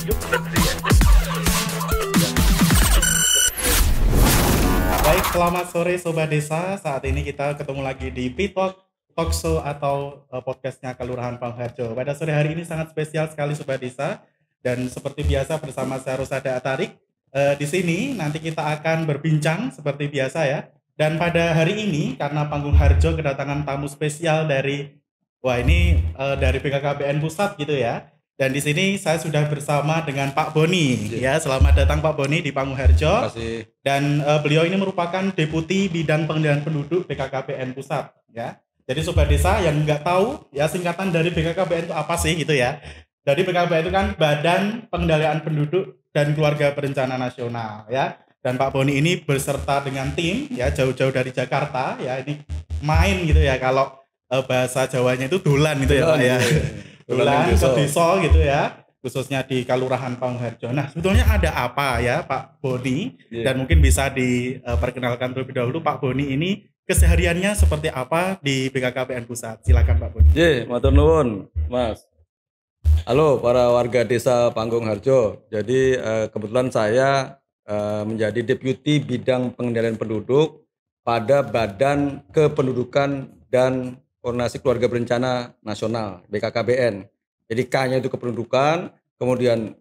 Baik, selamat sore Sobat Desa. Saat ini kita ketemu lagi di Pitalk Talk Show atau podcastnya Kelurahan Pangharjo. Pada sore hari ini sangat spesial sekali Sobat Desa. Dan seperti biasa bersama saya Rusada Atarik. Di sini nanti kita akan berbincang seperti biasa ya. Dan pada hari ini karena Panggung Harjo kedatangan tamu spesial dari dari BKKBN Pusat gitu ya. Dan di sini saya sudah bersama dengan Pak Boni. Ya, selamat datang Pak Boni di Panggung Harjo. Terima kasih. Dan beliau ini merupakan Deputi Bidang Pengendalian Penduduk BKKBN Pusat ya. Jadi Sobat Desa yang nggak tahu ya singkatan dari BKKBN itu apa sih gitu ya. Jadi BKKBN itu kan Badan Pengendalian Penduduk dan Keluarga Berencana Nasional ya. Dan Pak Boni ini berserta dengan tim ya jauh-jauh dari Jakarta ya, ini main gitu ya, kalau bahasa Jawanya itu dolan gitu ya Pak ya. Dolan ke desa gitu ya, khususnya di Kelurahan Pangharjo. Nah, sebetulnya ada apa ya Pak Boni? Dan mungkin bisa diperkenalkan terlebih dahulu Pak Boni ini kesehariannya seperti apa di BKKBN Pusat. Silakan Pak Boni. Matur nuwun, Mas. Halo para warga desa Panggung Harjo. Jadi kebetulan saya menjadi Deputi Bidang Pengendalian Penduduk pada Badan Kependudukan dan Koordinasi Keluarga Berencana Nasional BKKBN. Jadi K-nya itu kependudukan, kemudian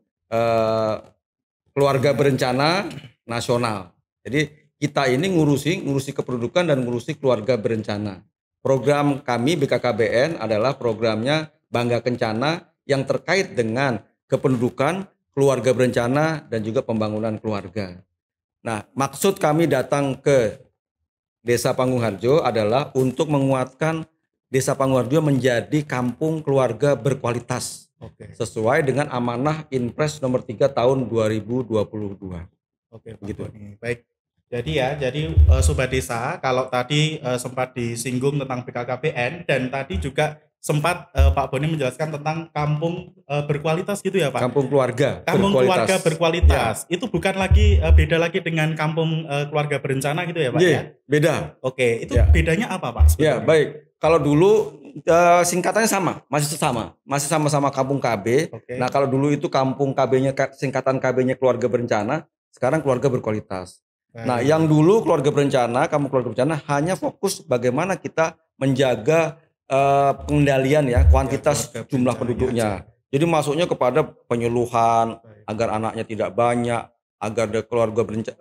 Keluarga Berencana Nasional. Jadi kita ini ngurusi kependudukan dan ngurusi keluarga berencana. Program kami BKKBN adalah programnya Bangga Kencana yang terkait dengan kependudukan, keluarga berencana, dan juga pembangunan keluarga. Nah, maksud kami datang ke Desa Panggung Harjo adalah untuk menguatkan Desa Panggung Harjo menjadi kampung keluarga berkualitas. Sesuai dengan amanah Inpres nomor 3 tahun 2022. Oke, gitu. Baik. Jadi Sobat Desa, kalau tadi sempat disinggung tentang BKKBN dan tadi juga sempat Pak Boni menjelaskan tentang kampung berkualitas gitu ya Pak. Kampung keluarga keluarga berkualitas. Ya. Itu bukan lagi beda lagi dengan kampung keluarga berencana gitu ya Pak ya? Beda. Oke, itu bedanya apa Pak sebetulnya? Ya, baik. Kalau dulu singkatannya masih sama-sama kampung KB. Nah, kalau dulu itu kampung KB-nya singkatan KB-nya keluarga berencana, sekarang keluarga berkualitas. Nah, yang dulu keluarga berencana, kampung keluarga berencana hanya fokus bagaimana kita menjaga pengendalian ya kuantitas jumlah penduduknya. Jadi masuknya kepada penyuluhan agar anaknya tidak banyak, agar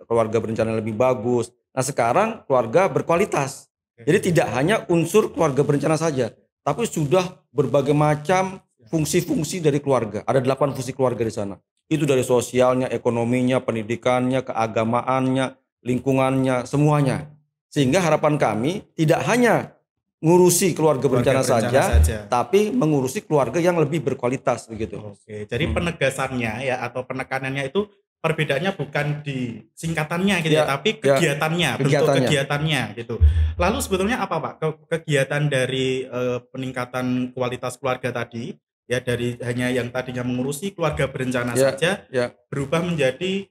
keluarga berencana lebih bagus. Nah, sekarang keluarga berkualitas. Jadi tidak hanya unsur keluarga berencana saja, tapi sudah berbagai macam fungsi-fungsi dari keluarga. Ada 8 fungsi keluarga di sana. Itu dari sosialnya, ekonominya, pendidikannya, keagamaannya, lingkungannya, semuanya. Sehingga harapan kami tidak hanya ngurusi keluarga berencana saja, tapi mengurusi keluarga yang lebih berkualitas begitu. Oke, jadi penegasannya ya atau penekanannya itu perbedaannya bukan di singkatannya gitu ya, tapi kegiatannya, bentuk kegiatannya gitu. Lalu sebetulnya apa Pak kegiatan dari peningkatan kualitas keluarga tadi ya, dari hanya yang tadinya mengurusi keluarga berencana saja berubah menjadi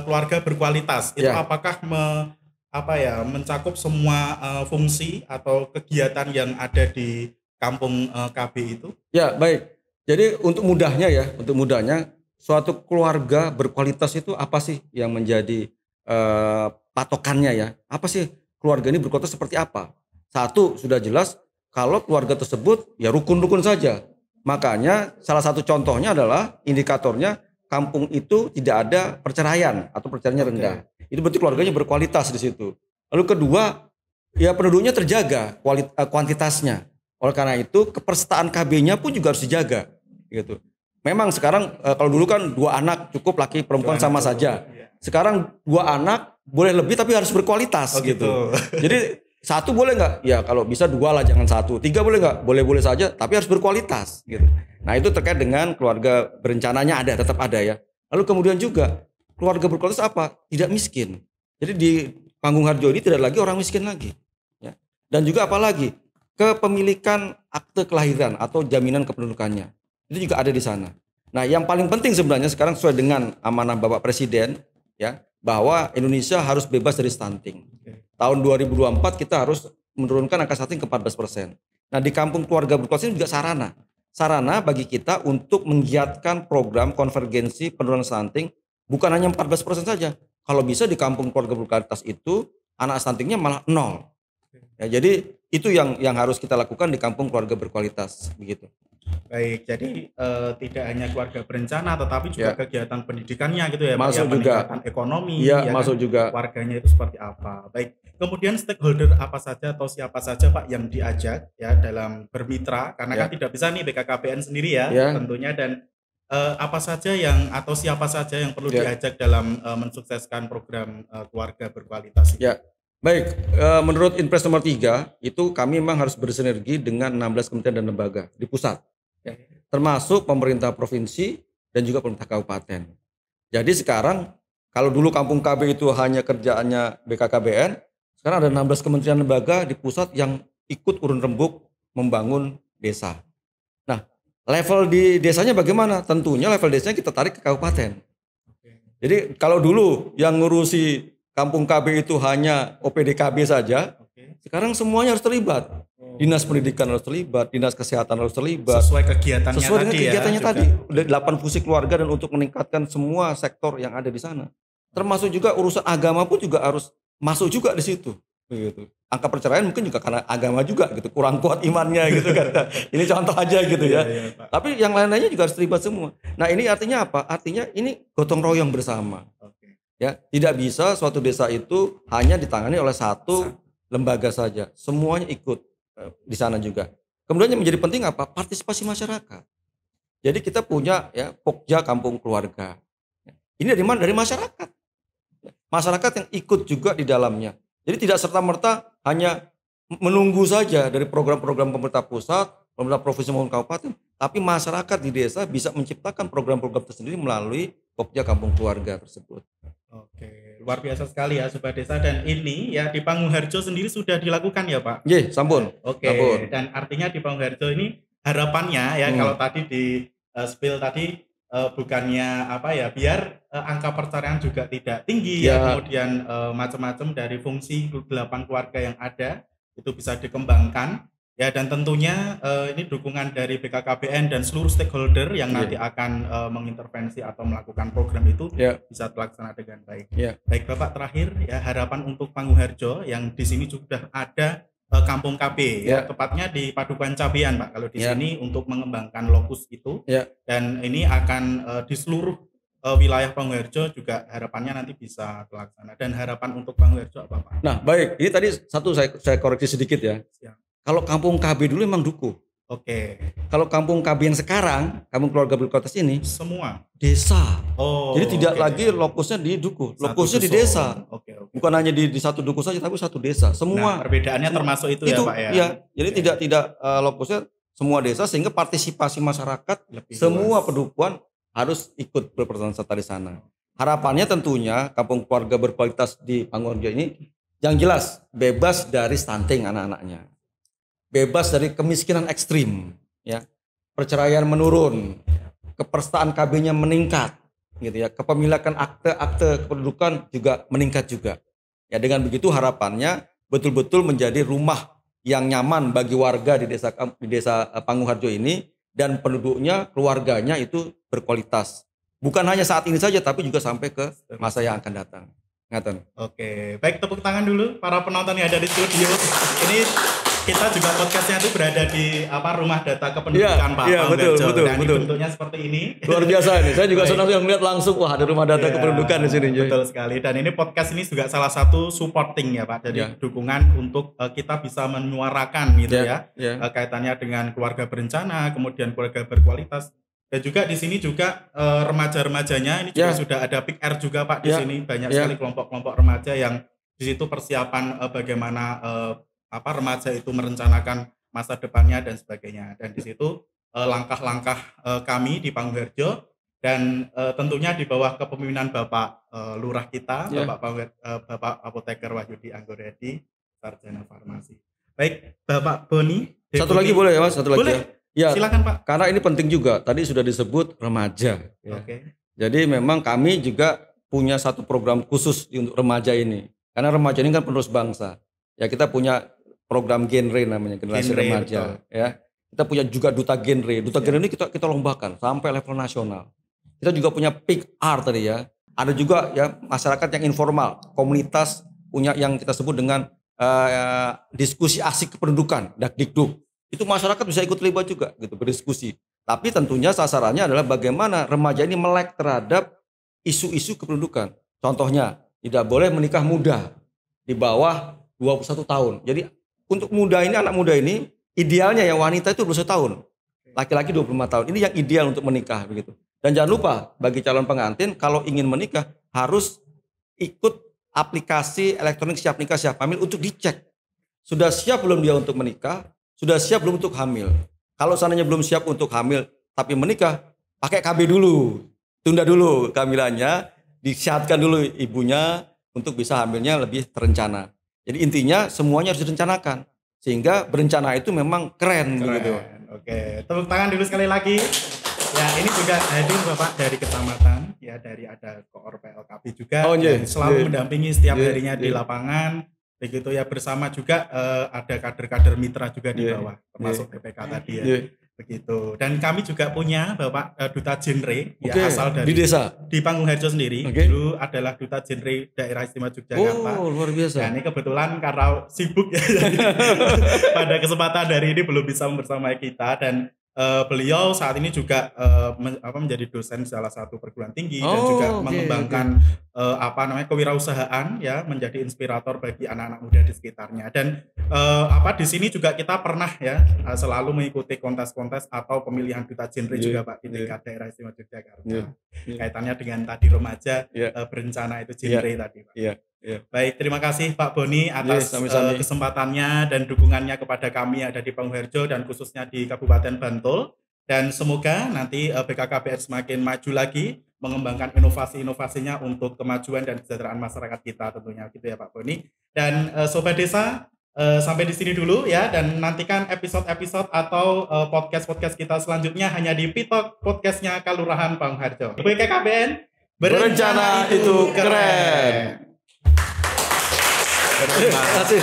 keluarga berkualitas. Itu apakah mencakup semua fungsi atau kegiatan yang ada di kampung KB itu? Ya, baik. Jadi untuk mudahnya suatu keluarga berkualitas itu apa sih yang menjadi patokannya ya? Apa sih keluarga ini berkualitas seperti apa? Satu, sudah jelas kalau keluarga tersebut ya rukun-rukun saja. Makanya salah satu contohnya adalah indikatornya kampung itu tidak ada perceraian atau perceraiannya rendah. Itu berarti keluarganya berkualitas di situ. Lalu kedua, ya penduduknya terjaga kuantitasnya. Oleh karena itu kepesertaan KB-nya pun juga harus dijaga. Gitu. Memang sekarang kalau dulu kan 2 anak cukup, laki perempuan sama saja. Sekarang 2 anak boleh lebih tapi harus berkualitas gitu. Jadi 1 boleh nggak? Ya kalau bisa 2 lah, jangan 1. 3 boleh nggak? Boleh saja tapi harus berkualitas gitu. Nah itu terkait dengan keluarga berencananya tetap ada ya. Lalu kemudian juga keluarga berkualitas apa? Tidak miskin. Jadi di Panggung Harjo ini tidak lagi orang miskin lagi. Ya. Dan juga apalagi kepemilikan akte kelahiran atau jaminan kependudukannya. Itu juga ada di sana. Nah yang paling penting sebenarnya sekarang sesuai dengan amanah Bapak Presiden ya, bahwa Indonesia harus bebas dari stunting. Tahun 2024 kita harus menurunkan angka stunting ke 14%. Nah di kampung keluarga berkualitas ini juga sarana. sarana bagi kita untuk menggiatkan program konvergensi penurunan stunting bukan hanya 14% saja. Kalau bisa di kampung keluarga berkualitas itu anak stuntingnya malah 0. Ya, jadi itu yang harus kita lakukan di kampung keluarga berkualitas begitu. Baik, jadi tidak hanya keluarga berencana tetapi juga kegiatan pendidikannya gitu ya, masuk Pak, juga peningkatan ekonomi, ya masuk kan? Juga warganya itu seperti apa. Baik, kemudian stakeholder apa saja atau siapa saja Pak yang diajak ya dalam bermitra, karena kan tidak bisa nih BKKBN sendiri ya tentunya, dan apa saja yang atau siapa saja yang perlu diajak dalam mensukseskan program keluarga berkualitas itu. Baik, menurut Inpres nomor 3 itu kami memang harus bersinergi dengan 16 kementerian dan lembaga di pusat, termasuk pemerintah provinsi dan juga pemerintah kabupaten. Jadi sekarang kalau dulu kampung KB itu hanya kerjaannya BKKBN, sekarang ada 16 kementerian lembaga di pusat yang ikut urun rembuk membangun desa. Nah, level di desanya bagaimana? Tentunya level desanya kita tarik ke kabupaten. Jadi kalau dulu yang ngurusi kampung KB itu hanya OPDKB saja, sekarang semuanya harus terlibat. Dinas pendidikan harus terlibat, dinas kesehatan harus terlibat. Sesuai kegiatannya dengan kegiatannya tadi. Udah 8 fungsi keluarga dan untuk meningkatkan semua sektor yang ada di sana. Termasuk juga urusan agama pun juga harus masuk juga di situ. Begitu. Angka perceraian mungkin juga karena agama juga gitu, kurang kuat imannya gitu kan. Ini contoh aja gitu ya. Tapi yang lain-lainnya juga harus terlibat semua. Nah, ini artinya apa? Artinya ini gotong royong bersama. Ya, tidak bisa suatu desa itu hanya ditangani oleh satu lembaga saja. Semuanya ikut di sana juga. Kemudian yang menjadi penting apa? Partisipasi masyarakat. Jadi kita punya ya Pokja Kampung Keluarga. Ini dari mana? Dari masyarakat. Masyarakat yang ikut juga di dalamnya. Jadi tidak serta-merta hanya menunggu saja dari program-program pemerintah pusat, pemerintah provinsi maupun kabupaten, tapi masyarakat di desa bisa menciptakan program-program tersendiri melalui Pokja Kampung Keluarga tersebut. Oke, luar biasa sekali ya Sobat Desa, dan ini ya di Pangungharjo sendiri sudah dilakukan ya Pak? Iya, sampun. Oke, dan artinya di Pangungharjo ini harapannya ya kalau tadi di spill tadi bukannya apa ya, biar angka perceraian juga tidak tinggi ya, kemudian macam-macam dari fungsi 8 keluarga yang ada itu bisa dikembangkan. Ya, dan tentunya ini dukungan dari BKKBN dan seluruh stakeholder yang nanti akan mengintervensi atau melakukan program itu bisa terlaksana dengan baik. Baik Bapak, terakhir ya harapan untuk Pangungharjo yang di sini sudah ada Kampung KB ya, tepatnya di Padukuhan Cabean Pak kalau di sini untuk mengembangkan lokus itu, dan ini akan di seluruh wilayah Pangungharjo juga harapannya nanti bisa terlaksana. Dan harapan untuk Pangungharjo apa Pak? Nah baik, ini tadi satu saya koreksi sedikit ya. Kalau kampung KB dulu memang duku. Oke. Kalau kampung KB yang sekarang, kampung keluarga berkualitas ini semua desa. Jadi tidak lagi lokusnya di duku, lokusnya di desa. Bukan hanya di satu duku saja, tapi satu desa. Semua. Nah, perbedaannya termasuk itu ya Pak ya. Iya. Jadi tidak lokusnya semua desa, sehingga partisipasi masyarakat lebih semua luas. Pedukuhan harus ikut berperan serta di sana. Harapannya tentunya kampung keluarga berkualitas di Pangungharjo ini yang jelas bebas dari stunting anak-anaknya. Bebas dari kemiskinan ekstrim, ya, perceraian menurun, kepesertaan KB-nya meningkat, gitu ya, kepemilikan akte kependudukan juga meningkat juga. Ya, dengan begitu harapannya betul-betul menjadi rumah yang nyaman bagi warga di desa Pangungharjo ini, dan penduduknya, keluarganya itu berkualitas. Bukan hanya saat ini saja, tapi juga sampai ke masa yang akan datang. Ngaten. Oke, baik, tepuk tangan dulu para penonton yang ada di studio. Ini kita juga podcastnya itu berada di rumah data kependudukan Pak. Iya, betul. Dan bentuknya seperti ini. Luar biasa ini. Saya juga senang yang melihat langsung, wah ada rumah data kependudukan di sini. Betul sekali. Dan ini podcast ini juga salah satu supporting ya Pak. Jadi dukungan untuk kita bisa menyuarakan gitu kaitannya dengan keluarga berencana, kemudian keluarga berkualitas. Dan juga di sini juga remaja-remajanya ini juga sudah ada PIK-R juga Pak di sini. Banyak sekali kelompok-kelompok remaja yang di situ persiapan bagaimana remaja itu merencanakan masa depannya dan sebagainya. Dan di situ langkah-langkah kami di Pangungharjo dan tentunya di bawah kepemimpinan Bapak Lurah kita, Bapak Apoteker Wahyudi Anggoredi, Sarjana Farmasi. Baik, Bapak Boni. Satu lagi boleh ya Mas? Satu lagi. Boleh. Ya, silakan Pak. Karena ini penting juga. Tadi sudah disebut remaja. Ya. Jadi memang kami juga punya satu program khusus untuk remaja ini. Karena remaja ini kan penerus bangsa. Ya, kita punya program genre namanya, generasi remaja. Betul. Ya. Kita punya juga duta genre. Duta genre ini kita lombakan sampai level nasional. Kita juga punya peak art tadi ya. Ada juga ya masyarakat yang informal, komunitas punya yang kita sebut dengan diskusi asik kependudukan, Dakdikduk. Itu masyarakat bisa ikut terlibat juga gitu berdiskusi. Tapi tentunya sasarannya adalah bagaimana remaja ini melek terhadap isu-isu kependudukan. Contohnya, tidak boleh menikah muda di bawah 21 tahun. Jadi untuk anak muda ini idealnya ya wanita itu 21 tahun. Laki-laki 25 tahun. Ini yang ideal untuk menikah begitu. Dan jangan lupa bagi calon pengantin kalau ingin menikah harus ikut aplikasi elektronik siap nikah siap hamil untuk dicek. Sudah siap belum dia untuk menikah? Sudah siap belum untuk hamil? Kalau seandainya belum siap untuk hamil tapi menikah, pakai KB dulu. Tunda dulu kehamilannya, disiapkan dulu ibunya untuk bisa hamilnya lebih terencana. Jadi intinya semuanya harus direncanakan. Sehingga berencana itu memang keren. Begitu. Oke, tepuk tangan dulu sekali lagi. Ya, ini juga hadir Bapak dari kecamatan, ya dari ada Koor PLKP juga, yang selalu mendampingi setiap harinya di lapangan, begitu ya bersama juga ada kader-kader mitra juga di bawah, termasuk PPK tadi ya, begitu. Dan kami juga punya Bapak duta genre, ya asal dari di desa, di Pangungharjo sendiri, dulu adalah duta genre daerah istimewa Yogyakarta. Oh luar biasa. Nah, ini kebetulan karena sibuk ya, pada kesempatan hari ini belum bisa bersamai kita dan beliau saat ini juga menjadi dosen salah satu perguruan tinggi dan juga mengembangkan kewirausahaan ya, menjadi inspirator bagi anak-anak muda di sekitarnya. Dan di sini juga kita pernah ya selalu mengikuti kontes-kontes atau pemilihan duta genre juga Pak di tingkat daerah istimewa Yogyakarta. Kaitannya dengan tadi remaja berencana itu genre tadi Pak. Baik, terima kasih Pak Boni atas kesempatannya dan dukungannya kepada kami yang ada di Pangungharjo dan khususnya di Kabupaten Bantul. Dan semoga nanti BKKBN semakin maju lagi mengembangkan inovasi-inovasinya untuk kemajuan dan kesejahteraan masyarakat kita tentunya gitu ya Pak Boni. Dan Sobat Desa sampai di sini dulu ya, dan nantikan episode-episode atau podcast-podcast kita selanjutnya hanya di Pitok podcastnya Kalurahan Pangungharjo. BKKBN berencana itu keren. Terima kasih.